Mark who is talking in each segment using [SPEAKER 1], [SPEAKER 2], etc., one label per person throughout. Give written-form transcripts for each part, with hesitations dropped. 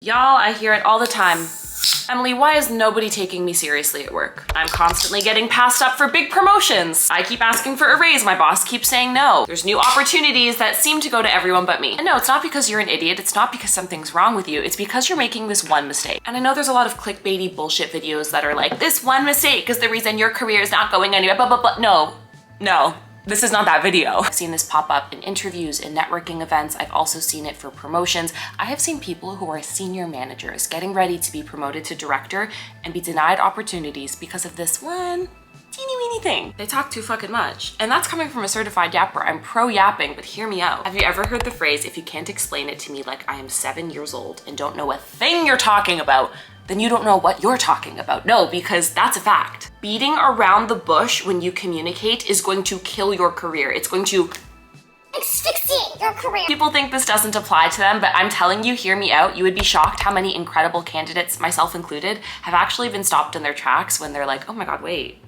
[SPEAKER 1] Y'all, I hear it all the time. Emily, why is nobody taking me seriously at work? I'm constantly getting passed up for big promotions. I keep asking for a raise, my boss keeps saying no. There's new opportunities that seem to go to everyone but me. And no, it's not because you're an idiot, it's not because something's wrong with you, it's because you're making this one mistake. And I know there's a lot of clickbaity bullshit videos that are like, this one mistake is the reason your career is not going anywhere, blah, blah, blah. No. This is not that video. I've seen this pop up in interviews, in networking events. I've also seen it for promotions. I have seen people who are senior managers getting ready to be promoted to director and be denied opportunities because of this one teeny weeny thing. They talk too fucking much. And that's coming from a certified yapper. I'm pro yapping, but hear me out. Have you ever heard the phrase, if you can't explain it to me like I am 7 years old and don't know a thing you're talking about, then you don't know what you're talking about? No, because that's a fact. Beating around the bush when you communicate is going to kill your career. It's going to asphyxiate your career. People think this doesn't apply to them, but I'm telling you, hear me out. You would be shocked how many incredible candidates, myself included, have actually been stopped in their tracks when they're like, oh my God, wait.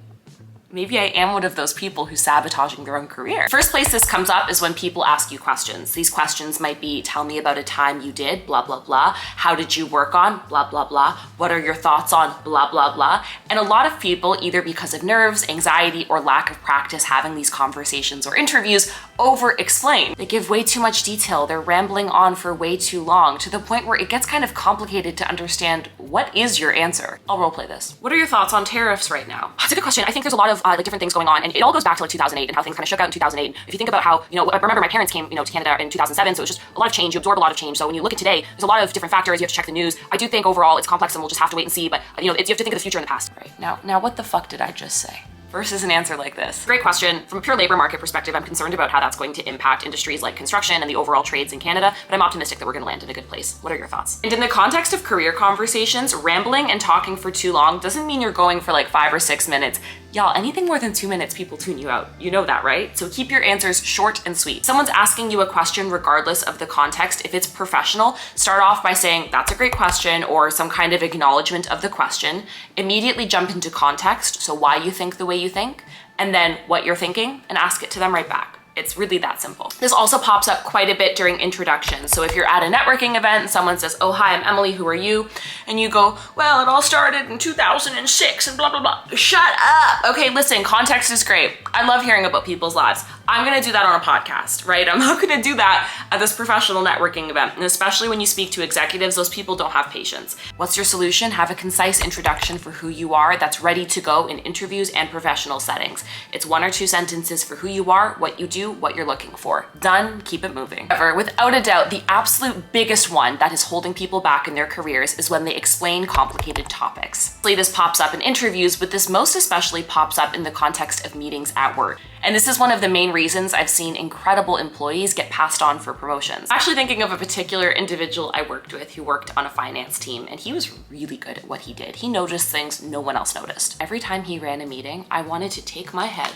[SPEAKER 1] Maybe I am one of those people who's sabotaging their own career. First place this comes up is when people ask you questions. These questions might be, tell me about a time you did, blah, blah, blah. How did you work on, blah, blah, blah. What are your thoughts on, blah, blah, blah. And a lot of people, either because of nerves, anxiety, or lack of practice having these conversations or interviews, over-explain. They give way too much detail. They're rambling on for way too long, to the point where it gets kind of complicated to understand what is your answer. I'll roleplay this. What are your thoughts on tariffs right now? That's a good question. I think there's a lot of like different things going on, and it all goes back to like 2008 and how things kind of shook out in 2008. If you think about how, I remember my parents came, to Canada in 2007, so it was just a lot of change. You absorb a lot of change. So when you look at today, there's a lot of different factors. You have to check the news. I do think overall it's complex, and we'll just have to wait and see. But you have to think of the future and the past. Right now, what the fuck did I just say? Versus an answer like this. Great question. From a pure labor market perspective, I'm concerned about how that's going to impact industries like construction and the overall trades in Canada, but I'm optimistic that we're gonna land in a good place. What are your thoughts? And in the context of career conversations, rambling and talking for too long doesn't mean you're going for like 5 or 6 minutes. Y'all, anything more than 2 minutes, people tune you out. You know that, right? So keep your answers short and sweet. Someone's asking you a question regardless of the context. If it's professional, start off by saying, that's a great question, or some kind of acknowledgement of the question. Immediately jump into context, so why you think the way you think, and then what you're thinking, and ask it to them right back. It's really that simple. This also pops up quite a bit during introductions. So if you're at a networking event and someone says, oh, hi, I'm Emily, who are you? And you go, well, it all started in 2006 and blah, blah, blah. Shut up. Okay, listen, context is great. I love hearing about people's lives. I'm gonna do that on a podcast, right? I'm not gonna do that at this professional networking event. And especially when you speak to executives, those people don't have patience. What's your solution? Have a concise introduction for who you are that's ready to go in interviews and professional settings. It's 1 or 2 sentences for who you are, what you do, what you're looking for. Done, keep it moving. However, without a doubt, the absolute biggest one that is holding people back in their careers is when they explain complicated topics. This pops up in interviews, but this most especially pops up in the context of meetings at work. And this is one of the main reasons I've seen incredible employees get passed on for promotions. I'm actually thinking of a particular individual I worked with who worked on a finance team, and he was really good at what he did. He noticed things no one else noticed. Every time he ran a meeting, I wanted to take my head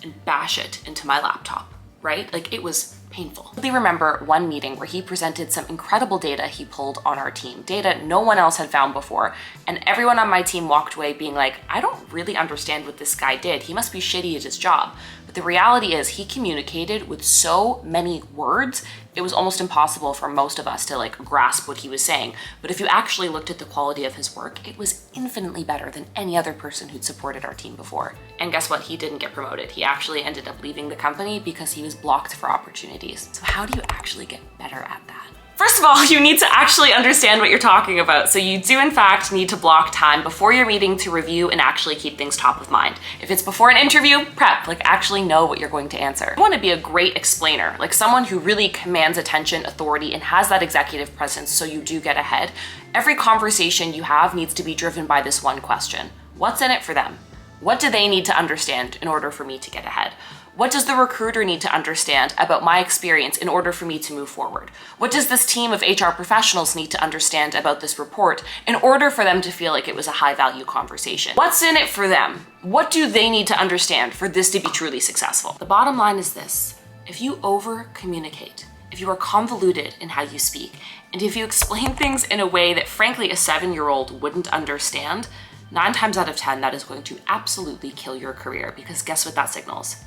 [SPEAKER 1] and bash it into my laptop, right? Like, it was painful. I remember one meeting where he presented some incredible data he pulled on our team, data no one else had found before, and everyone on my team walked away being like, I don't really understand what this guy did. He must be shitty at his job. But the reality is he communicated with so many words, it was almost impossible for most of us to like grasp what he was saying. But if you actually looked at the quality of his work, it was infinitely better than any other person who'd supported our team before. And guess what? He didn't get promoted. He actually ended up leaving the company because he was blocked for opportunities. So how do you actually get better at that? First of all, you need to actually understand what you're talking about. So you do in fact need to block time before your meeting to review and actually keep things top of mind. If it's before an interview, prep, like actually know what you're going to answer. You want to be a great explainer, like someone who really commands attention, authority, and has that executive presence so you do get ahead. Every conversation you have needs to be driven by this one question. What's in it for them? What do they need to understand in order for me to get ahead? What does the recruiter need to understand about my experience in order for me to move forward? What does this team of HR professionals need to understand about this report in order for them to feel like it was a high-value conversation? What's in it for them? What do they need to understand for this to be truly successful? The bottom line is this: if you over-communicate, if you are convoluted in how you speak, and if you explain things in a way that frankly a 7-year-old wouldn't understand, 9 times out of 10 that is going to absolutely kill your career, because guess what that signals?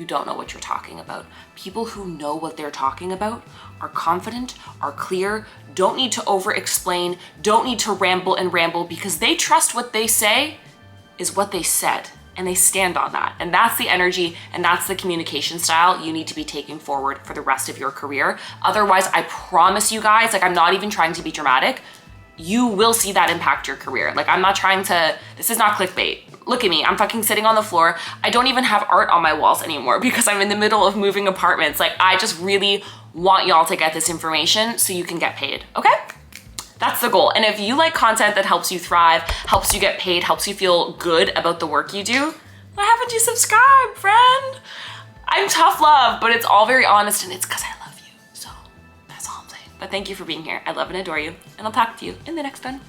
[SPEAKER 1] you don't know what you're talking about. People who know what they're talking about are confident, are clear, don't need to over-explain, don't need to ramble because they trust what they say is what they said, and they stand on that. And that's the energy and that's the communication style you need to be taking forward for the rest of your career. Otherwise, I promise you guys, like, I'm not even trying to be dramatic, you will see that impact your career. Like, I'm not trying to, this is not clickbait. Look at me, I'm fucking sitting on the floor. I don't even have art on my walls anymore because I'm in the middle of moving apartments. Like, I just really want y'all to get this information so you can get paid, okay? That's the goal. And if you like content that helps you thrive, helps you get paid, helps you feel good about the work you do, why haven't you subscribed, friend? I'm tough love, but it's all very honest and it's because I love you. So that's all I'm saying. But thank you for being here. I love and adore you. And I'll talk to you in the next one.